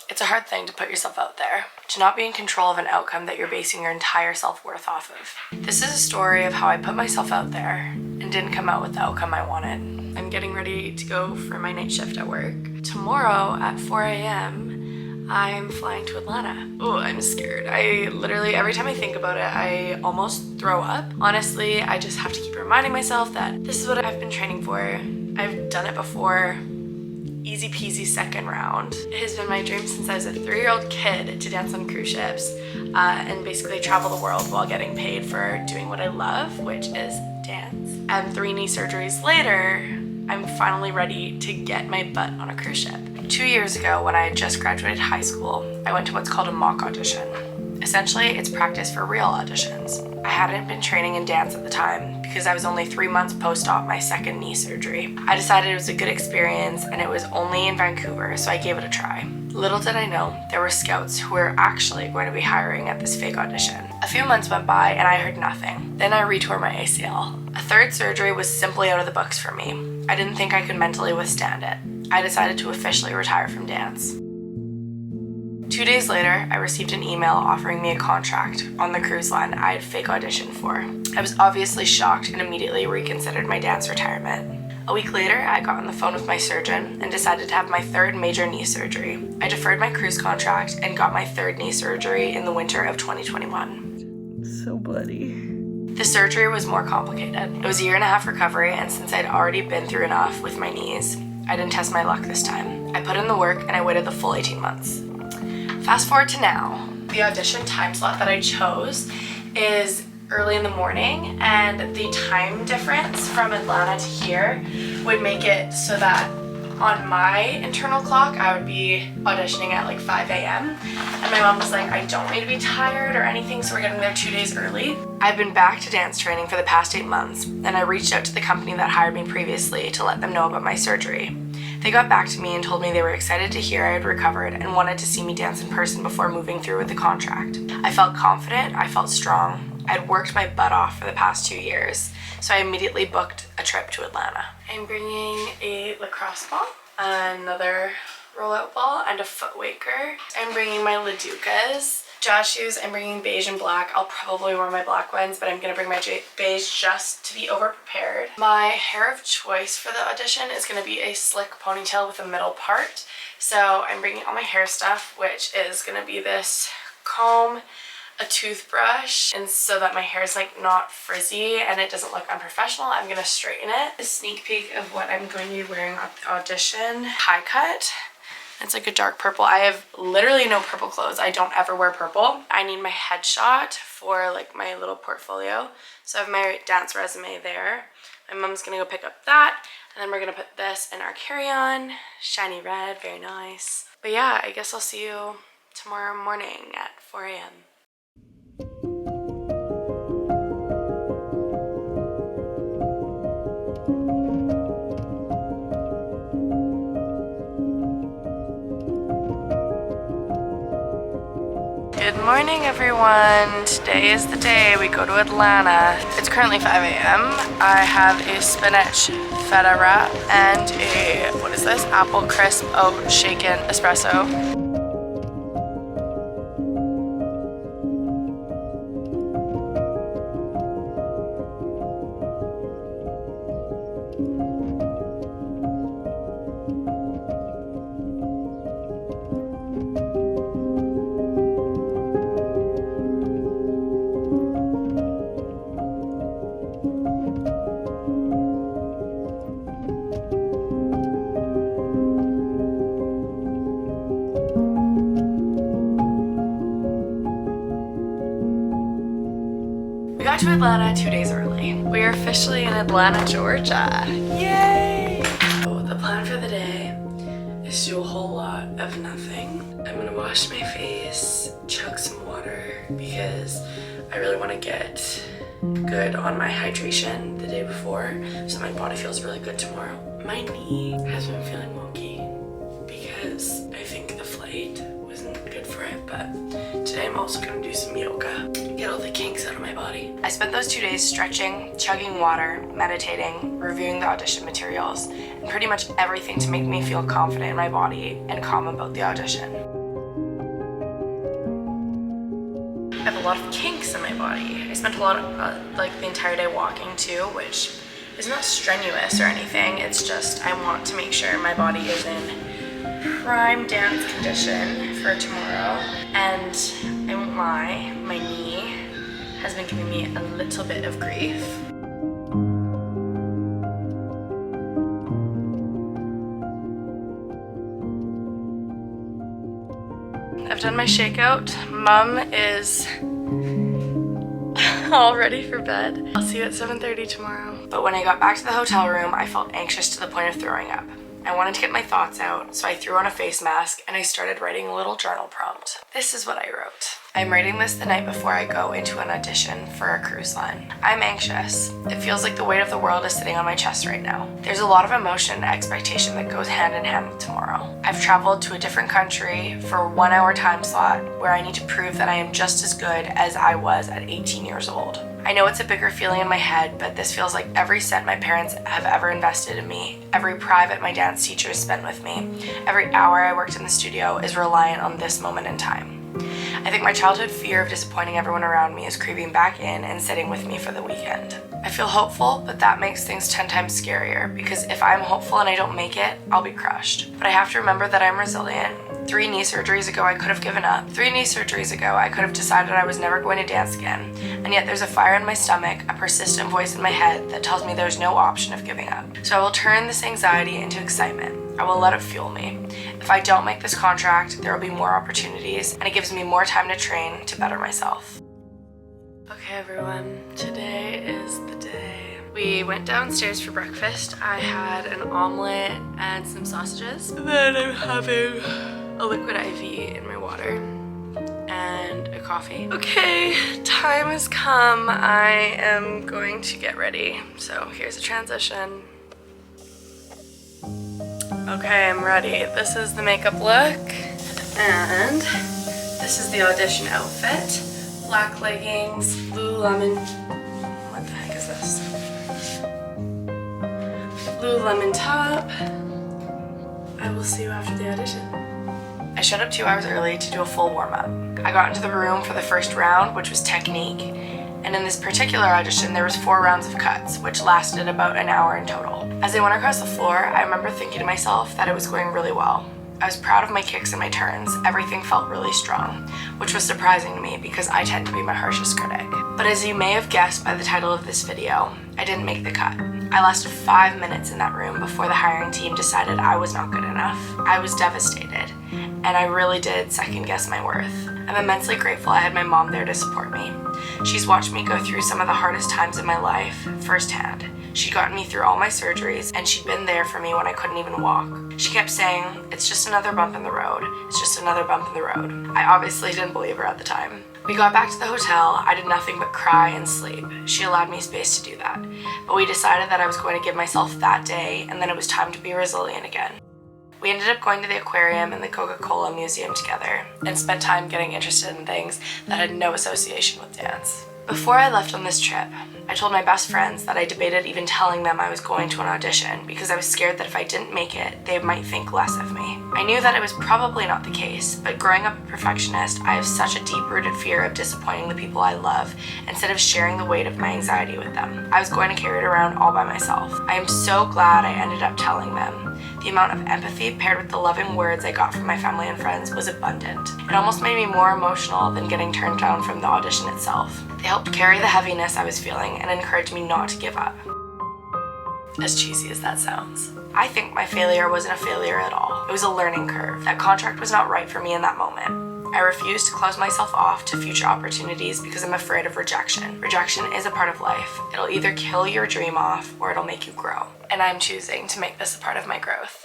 It's a hard thing to put yourself out there, to not be in control of an outcome that you're basing your entire self-worth off of. This is a story of how I put myself out there and didn't come out with the outcome I wanted. I'm getting ready to go for my night shift at work. Tomorrow at 4 a.m. I'm flying to Atlanta. Oh, I'm scared. I literally, every time I think about it, I almost throw up. Honestly, I just have to keep reminding myself that this is what I've been training for. I've done it before. Easy peasy second round. It has been my dream since I was a 3-year-old kid to dance on cruise ships and basically travel the world while getting paid for doing what I love, which is dance. And 3 knee surgeries later, I'm finally ready to get my butt on a cruise ship. 2 years ago, when I had just graduated high school, I went to what's called a mock audition. Essentially, it's practice for real auditions. I hadn't been training in dance at the time because I was only 3 months post-op my second knee surgery. I decided it was a good experience and it was only in Vancouver, so I gave it a try. Little did I know, there were scouts who were actually going to be hiring at this fake audition. A few months went by and I heard nothing. Then I retore my ACL. A third surgery was simply out of the books for me. I didn't think I could mentally withstand it. I decided to officially retire from dance. 2 days later, I received an email offering me a contract on the cruise line I had fake auditioned for. I was obviously shocked and immediately reconsidered my dance retirement. A week later, I got on the phone with my surgeon and decided to have my 3rd major knee surgery. I deferred my cruise contract and got my 3rd knee surgery in the winter of 2021. So bloody. The surgery was more complicated. It was a 1.5 year recovery, and since I'd already been through enough with my knees, I didn't test my luck this time. I put in the work and I waited the full 18 months. Fast forward to now. The audition time slot that I chose is early in the morning, and the time difference from Atlanta to here would make it so that on my internal clock I would be auditioning at like 5 a.m. and my mom was like, I don't need to be tired or anything, so we're getting there 2 days early. I've been back to dance training for the past 8 months, and I reached out to the company that hired me previously to let them know about my surgery. They got back to me and told me they were excited to hear I had recovered and wanted to see me dance in person before moving through with the contract. I felt confident, I felt strong. I'd worked my butt off for the past 2 years, so I immediately booked a trip to Atlanta. I'm bringing a lacrosse ball, another rollout ball, and a foot waker. I'm bringing my Laducas. Jazz shoes, I'm bringing beige and black. I'll probably wear my black ones, but I'm gonna bring my beige just to be over-prepared. My hair of choice for the audition is gonna be a slick ponytail with a middle part. So I'm bringing all my hair stuff, which is gonna be this comb, a toothbrush, and so that my hair is like not frizzy and it doesn't look unprofessional, I'm gonna straighten it. A sneak peek of what I'm going to be wearing at the audition. High cut. It's like a dark purple. I have literally no purple clothes. I don't ever wear purple. I need my headshot for like my little portfolio. So I have my dance resume there. My mom's gonna go pick up that, and then we're gonna put this in our carry-on. Shiny red, very nice. But yeah, I guess I'll see you tomorrow morning at 4 a.m. Good morning, everyone. Today is the day we go to Atlanta. It's currently 5 a.m. I have a spinach feta wrap and a, what is this? Apple crisp oat shaken espresso. We got to Atlanta 2 days early. We are officially in Atlanta, Georgia. Yay! So the plan for the day is to do a whole lot of nothing. I'm gonna wash my face, chug some water, because I really want to get good on my hydration the day before so my body feels really good tomorrow. My knee has been feeling wonky because I think the flight wasn't good for it, but today I'm also gonna do some yoga, get all the kinks out of my body. I spent those 2 days stretching, chugging water, meditating, reviewing the audition materials, and pretty much everything to make me feel confident in my body and calm about the audition. I have a lot of kinks in my body. I spent a lot of, like the entire day walking too, which is not strenuous or anything. It's just I want to make sure my body is in prime dance condition for tomorrow. And I won't lie, my knee has been giving me a little bit of grief. I've done my shakeout. Mom is all ready for bed. I'll see you at 7:30 tomorrow. But when I got back to the hotel room, I felt anxious to the point of throwing up. I wanted to get my thoughts out, so I threw on a face mask and I started writing a little journal prompt. This is what I wrote. I'm writing this the night before I go into an audition for a cruise line. I'm anxious. It feels like the weight of the world is sitting on my chest right now. There's a lot of emotion and expectation that goes hand in hand with tomorrow. I've traveled to a different country for a 1 hour time slot where I need to prove that I am just as good as I was at 18 years old. I know it's a bigger feeling in my head, but this feels like every cent my parents have ever invested in me, every private my dance teachers spent with me, every hour I worked in the studio is reliant on this moment in time. I think my childhood fear of disappointing everyone around me is creeping back in and sitting with me for the weekend. I feel hopeful, but that makes things 10 times scarier because if I'm hopeful and I don't make it, I'll be crushed. But I have to remember that I'm resilient. 3 knee surgeries ago, I could have given up. 3 knee surgeries ago, I could have decided I was never going to dance again. And yet there's a fire in my stomach, a persistent voice in my head that tells me there's no option of giving up. So I will turn this anxiety into excitement. I will let it fuel me. If I don't make this contract, there will be more opportunities, and it gives me more time to train to better myself. Okay everyone, today is the day. We went downstairs for breakfast. I had an omelet and some sausages. And then I'm having a liquid IV in my water and a coffee. Okay, time has come. I am going to get ready. So here's a transition. Okay, I'm ready. This is the makeup look, and this is the audition outfit. Black leggings, Lululemon, what the heck is this? Lululemon top. I will see you after the audition. I showed up 2 hours early to do a full warm-up. I got into the room for the first round, which was technique. And in this particular audition, there was 4 rounds of cuts, which lasted about an hour in total. As I went across the floor, I remember thinking to myself that it was going really well. I was proud of my kicks and my turns. Everything felt really strong, which was surprising to me because I tend to be my harshest critic. But as you may have guessed by the title of this video, I didn't make the cut. I lasted 5 minutes in that room before the hiring team decided I was not good enough. I was devastated, and I really did second guess my worth. I'm immensely grateful I had my mom there to support me. She's watched me go through some of the hardest times in my life firsthand. She'd gotten me through all my surgeries, and she'd been there for me when I couldn't even walk. She kept saying, "It's just another bump in the road. It's just another bump in the road." I obviously didn't believe her at the time. We got back to the hotel. I did nothing but cry and sleep. She allowed me space to do that. But we decided that I was going to give myself that day, and then it was time to be resilient again. We ended up going to the aquarium and the Coca-Cola museum together and spent time getting interested in things that had no association with dance. Before I left on this trip, I told my best friends that I debated even telling them I was going to an audition because I was scared that if I didn't make it, they might think less of me. I knew that it was probably not the case, but growing up a perfectionist, I have such a deep-rooted fear of disappointing the people I love instead of sharing the weight of my anxiety with them. I was going to carry it around all by myself. I am so glad I ended up telling them. The amount of empathy paired with the loving words I got from my family and friends was abundant. It almost made me more emotional than getting turned down from the audition itself. They helped carry the heaviness I was feeling and encouraged me not to give up. As cheesy as that sounds. I think my failure wasn't a failure at all. It was a learning curve. That contract was not right for me in that moment. I refuse to close myself off to future opportunities because I'm afraid of rejection. Rejection is a part of life. It'll either kill your dream off or it'll make you grow. And I'm choosing to make this a part of my growth.